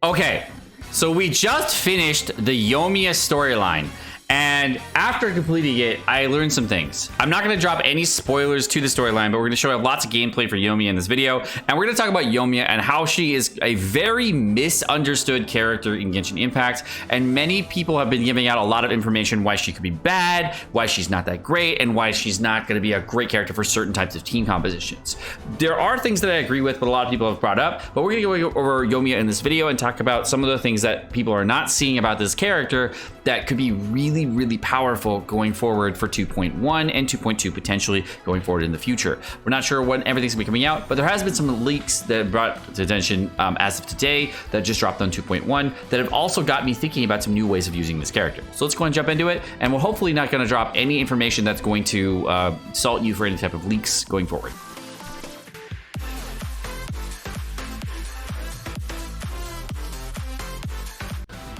Okay, so we just finished the Yoimiya storyline, and after completing it, I learned some things. I'm not going to drop any spoilers to the storyline, but we're going to show you lots of gameplay for Yoimiya in this video, and we're going to talk about Yoimiya and how she is a very misunderstood character in Genshin Impact, and many people have been giving out a lot of information why she could be bad, why she's not that great, and why she's not going to be a great character for certain types of team compositions. There are things that I agree with, but a lot of people have brought up, but we're going to go over Yoimiya in this video and talk about some of the things that people are not seeing about this character that could be really powerful going forward for 2.1 and 2.2 potentially going forward in the future. We're not sure when everything's gonna be coming out, but there has been some leaks that brought to attention as of today that just dropped on 2.1 that have also got me thinking about some new ways of using this character. So let's go and jump into it, and we're hopefully not gonna drop any information that's going to salt you for any type of leaks going forward.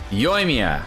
Yoimiya.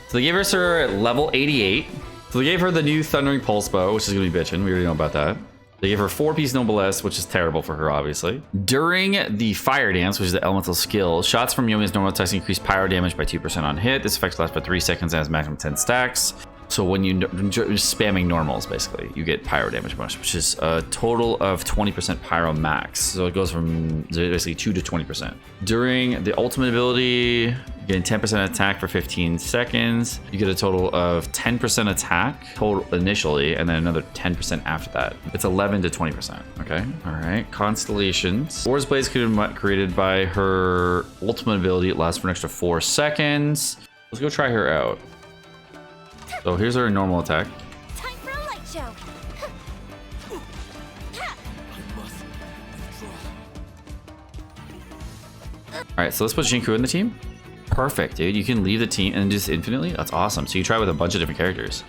So they gave us her at level 88. So they gave her the new Thundering Pulse Bow, which is going to be bitchin'. We already know about that. They gave her 4-piece Noblesse, which is terrible for her, obviously. During the Fire Dance, which is the elemental skill, shots from Yoimiya's normal attacks increase pyro damage by 2% on hit. This effect lasts for 3 seconds and has maximum 10 stacks. So when you're spamming normals, basically, you get pyro damage bonus, which is a total of 20% pyro max. So it goes from basically 2 to 20%. During the ultimate ability, you get 10% attack for 15 seconds. You get a total of 10% attack total initially, and then another 10% after that. It's 11 to 20%. Okay. All right. Constellations. War's Blaze created by her ultimate ability. It lasts for an extra 4 seconds. Let's go try her out. So here's her normal attack. Time for a light show. All right, so let's put Jinku in the team. Perfect, dude. You can leave the team and just infinitely. That's awesome. So you try with a bunch of different characters.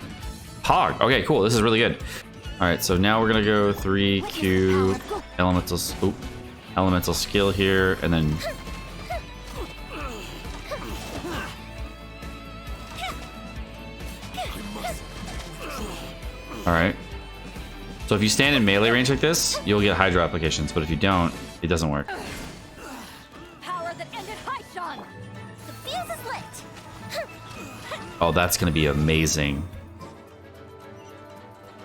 Hog. Okay, cool. This is really good. All right, so now we're gonna go 3Q elemental skill here, and then. All right. So if you stand in melee range like this, you'll get Hydro applications, but if you don't, it doesn't work. Power that ended Haishan. The fuse is lit. Oh, that's gonna be amazing.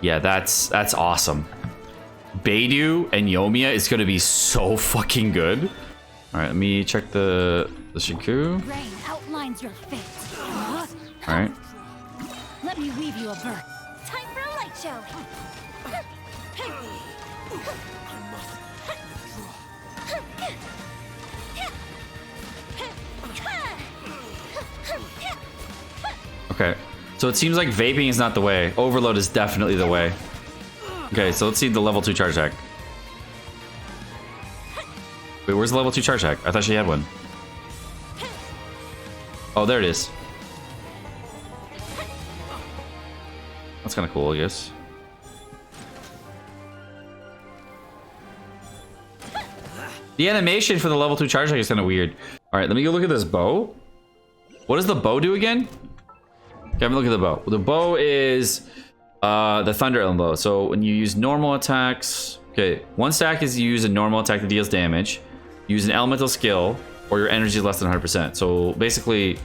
Yeah, that's awesome. Beidou and Yoimiya is gonna be so fucking good. All right, let me check the Shinku. Rain outlines your fate. All right. Let me weave you a bird. Time for a light show. Okay, so it seems like vaping is not the way. Overload is definitely the way. Okay, so let's see the level 2 charge hack. Wait, where's the level 2 charge hack? I thought she had one. Oh, there it is. That's kind of cool, I guess. The animation for the level 2 charge hack is kind of weird. All right, let me go look at this bow. What does the bow do again? Okay, have a look at the bow. The bow is the Thunder Element bow. So when you use normal attacks, okay, 1 stack is you use a normal attack that deals damage. Use an elemental skill, or your energy is less than 100%. So basically,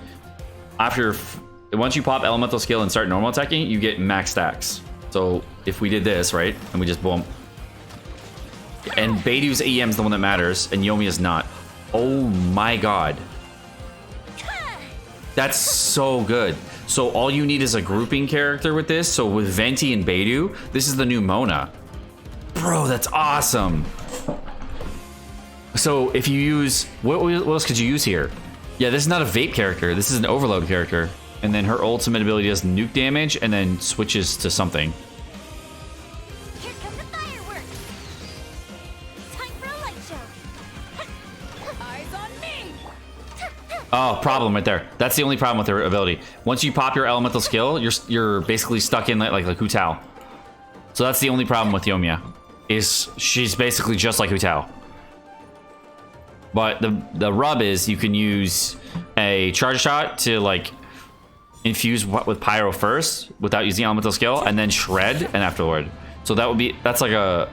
once you pop elemental skill and start normal attacking, you get max stacks. So if we did this, right, and we just boom. And Beidou's EM is the one that matters, and Yoimiya's not. Oh my god. That's so good. So all you need is a grouping character with this. So with Venti and Beidou, this is the new Mona. Bro, that's awesome. So if you use, what else could you use here? Yeah, this is not a vape character. This is an overload character. And then her ultimate ability does nuke damage and then switches to something. Here come the fireworks. Time for a light show. Eyes on me. Oh, problem right there. That's the only problem with her ability. Once you pop your elemental skill, you're basically stuck in like Hu Tao. So that's the only problem with Yoimiya, is she's basically just like Hu Tao. But the rub is you can use a charge shot to like infuse with pyro first without using elemental skill, and then shred and afterward. So that's like a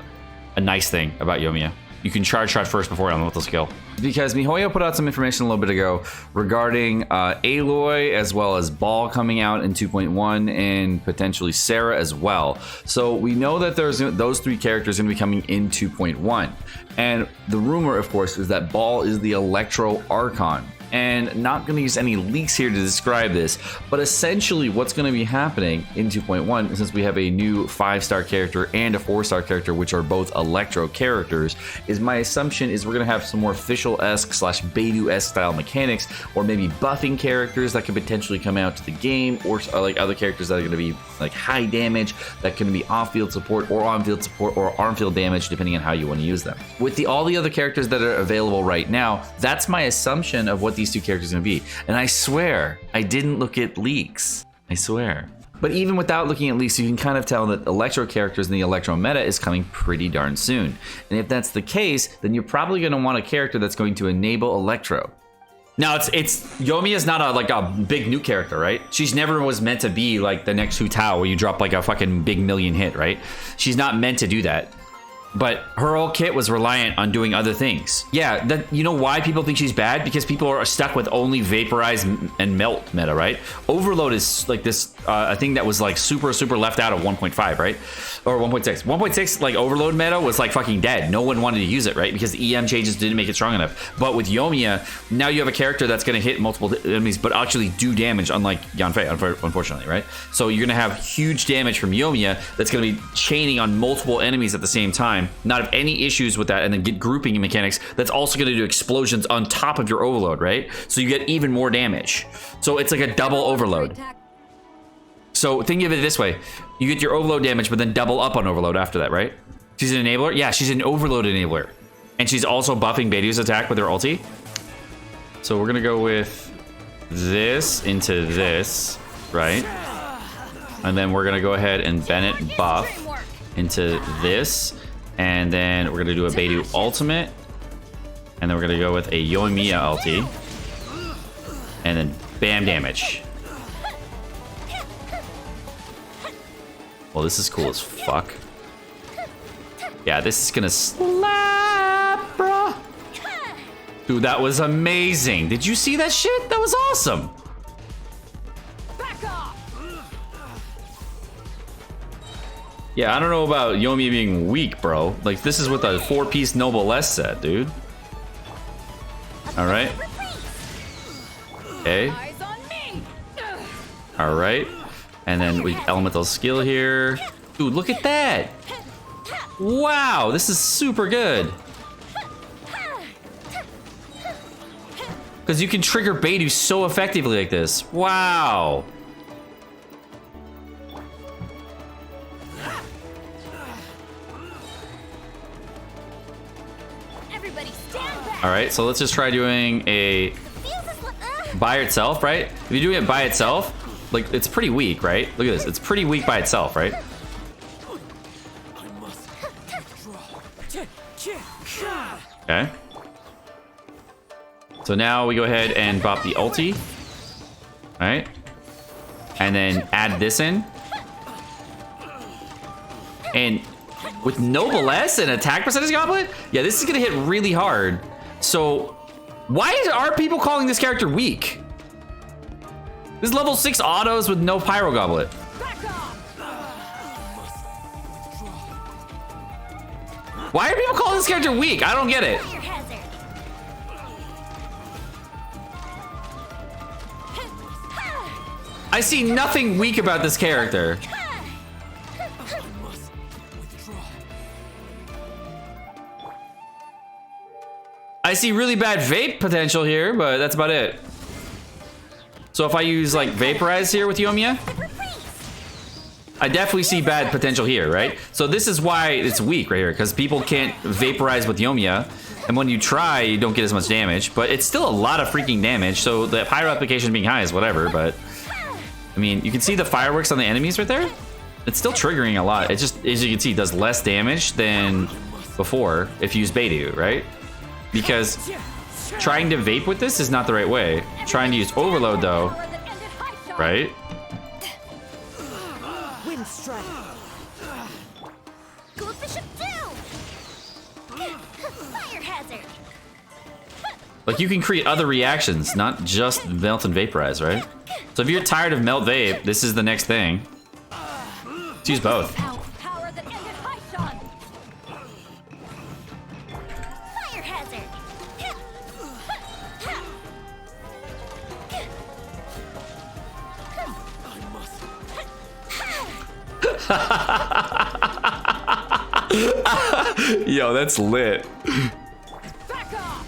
nice thing about Yoimiya. you can charge shot first before elemental skill. Because MiHoYo put out some information a little bit ago regarding Aloy as well as Baal coming out in 2.1 and potentially Sarah as well. So we know that there's those 3 characters going to be coming in 2.1. And the rumor, of course, is that Baal is the Electro Archon. And not going to use any leaks here to describe this, but essentially what's going to be happening in 2.1, since we have a new 5-star character and a 4-star character, which are both Electro characters, is my assumption is we're going to have some more official-esque / Beidou-esque style mechanics, or maybe buffing characters that could potentially come out to the game, or like other characters that are going to be like high damage, that can be off-field support or on-field support or arm-field damage, depending on how you want to use them. With all the other characters that are available right now, that's my assumption of what these 2 characters are going to be. And I swear, I didn't look at leaks. I swear. But even without looking at leaks, you can kind of tell that Electro characters in the Electro meta is coming pretty darn soon. And if that's the case, then you're probably going to want a character that's going to enable Electro. Now, it's Yoimiya is not a big new character, right? She's never was meant to be like the next Hu Tao where you drop like a fucking big million hit, right? She's not meant to do that. But her whole kit was reliant on doing other things. Yeah, you know why people think she's bad? Because people are stuck with only Vaporize and Melt meta, right? Overload is like this a thing that was like super left out of 1.5, right? Or 1.6. 1.6 like Overload meta was like fucking dead. No one wanted to use it, right? Because the EM changes didn't make it strong enough. But with Yoimiya, now you have a character that's going to hit multiple enemies, but actually do damage, unlike Yanfei, unfortunately, right? So you're going to have huge damage from Yoimiya that's going to be chaining on multiple enemies at the same time. Not have any issues with that, and then get grouping mechanics that's also going to do explosions on top of your overload, right? So you get even more damage. So it's like a double overload. So think of it this way. You get your overload damage, but then double up on overload after that, right? She's an enabler? Yeah, she's an overload enabler. And she's also buffing Beidou's attack with her ulti. So we're going to go with this into this, right? And then we're going to go ahead and Bennett buff into this. And then we're going to do a Beidou ultimate. And then we're going to go with a Yoimiya ulti. And then bam damage. Well, this is cool as fuck. Yeah, this is going to slap, bruh. Dude, that was amazing. Did you see that shit? That was awesome. Yeah, I don't know about Yoimiya being weak, bro. Like, this is what the 4-piece Noblesse set, dude. Alright. Okay. Alright. And then we elemental skill here. Dude, look at that! Wow, this is super good. Because you can trigger Beidou so effectively like this. Wow. All right, so let's just try doing a by itself, right? If you're doing it by itself, like it's pretty weak, right? Look at this, it's pretty weak by itself, right? Okay. So now we go ahead and bop the ulti, all right? And then add this in. And with Noblesse and attack percentage goblet, yeah, this is gonna hit really hard. So why are people calling this character weak? This is level 6 autos with no pyro goblet. Why are people calling this character weak? I don't get it. I see nothing weak about this character. I see really bad vape potential here, but that's about it. So if I use like Vaporize here with Yoimiya, I definitely see bad potential here, right? So this is why it's weak right here, because people can't Vaporize with Yoimiya, and when you try, you don't get as much damage, but it's still a lot of freaking damage, so the pyro application being high is whatever, but I mean, you can see the fireworks on the enemies right there. It's still triggering a lot. It just, as you can see, does less damage than before if you use Beidou, right? Because trying to vape with this is not the right way. Trying to use overload though, right? Like, you can create other reactions, not just melt and vaporize, right? So if you're tired of melt vape, this is the next thing. Let's use both. Power that ended Haishan. Fire hazard. Yo, that's lit. Back off.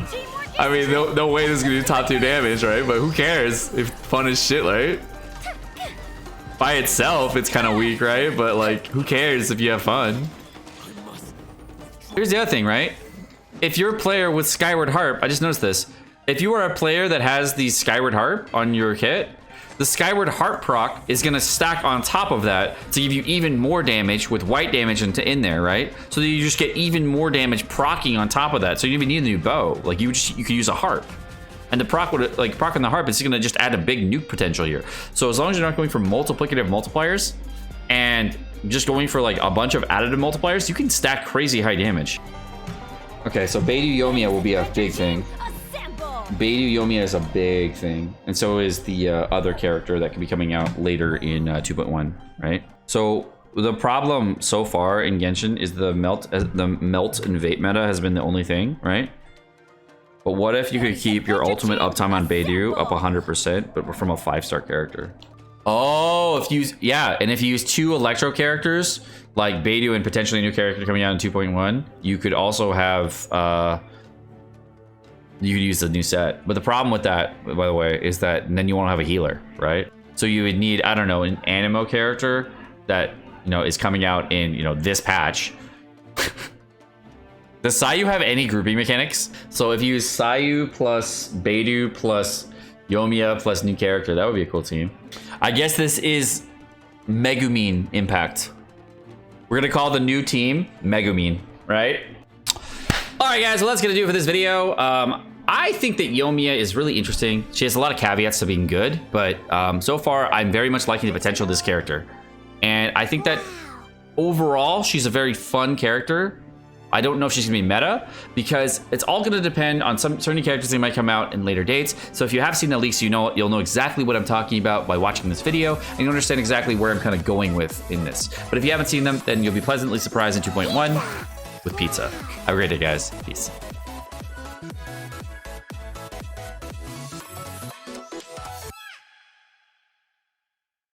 Teamwork. I mean, no way this is gonna do top 2 damage, right? But who cares? If fun as shit, right? By itself, it's kind of weak, right? But like, who cares if you have fun? Here's the other thing, right? If you're a player with Skyward Harp, I just noticed this. If you are a player that has the Skyward Harp on your kit, the Skyward Harp proc is gonna stack on top of that to give you even more damage with white damage in there, right? So that you just get even more damage procking on top of that. So you don't even need a new bow. Like you could use a harp. And the proc would, like, proc on the harp is gonna just add a big nuke potential here. So as long as you're not going for multiplicative multipliers and just going for like a bunch of additive multipliers, you can stack crazy high damage. Okay, so Beidou Yoimiya will be a big thing. Beidou Yoimiya is a big thing, and so is the other character that could be coming out later in 2.1, right? So the problem so far in Genshin is the melt and vape meta has been the only thing, right? But what if you could keep your ultimate uptime on Beidou up 100%, but from a 5-star character? Oh, if you use, yeah, and if you use 2 Electro characters, like Beidou and potentially a new character coming out in 2.1, you could also have, you could use the new set. But the problem with that, by the way, is that then you won't have a healer, right? So you would need, I don't know, an Animo character that, you know, is coming out in, you know, this patch. Does Sayu have any grouping mechanics? So if you use Sayu plus Beidou plus Yoimiya plus new character, that would be a cool team. I guess this is Megumin Impact. We're gonna call the new team Megumin, right? All right, guys, well, that's gonna do it for this video. I think that Yoimiya is really interesting. She has a lot of caveats to being good, but so far, I'm very much liking the potential of this character. And I think that overall, she's a very fun character. I don't know if she's gonna be meta because it's all gonna depend on some certain characters that might come out in later dates. So if you have seen the leaks, you'll know exactly what I'm talking about by watching this video, and you'll understand exactly where I'm kind of going with in this. But if you haven't seen them, then you'll be pleasantly surprised in 2.1 with pizza. Have a great day, guys. Peace.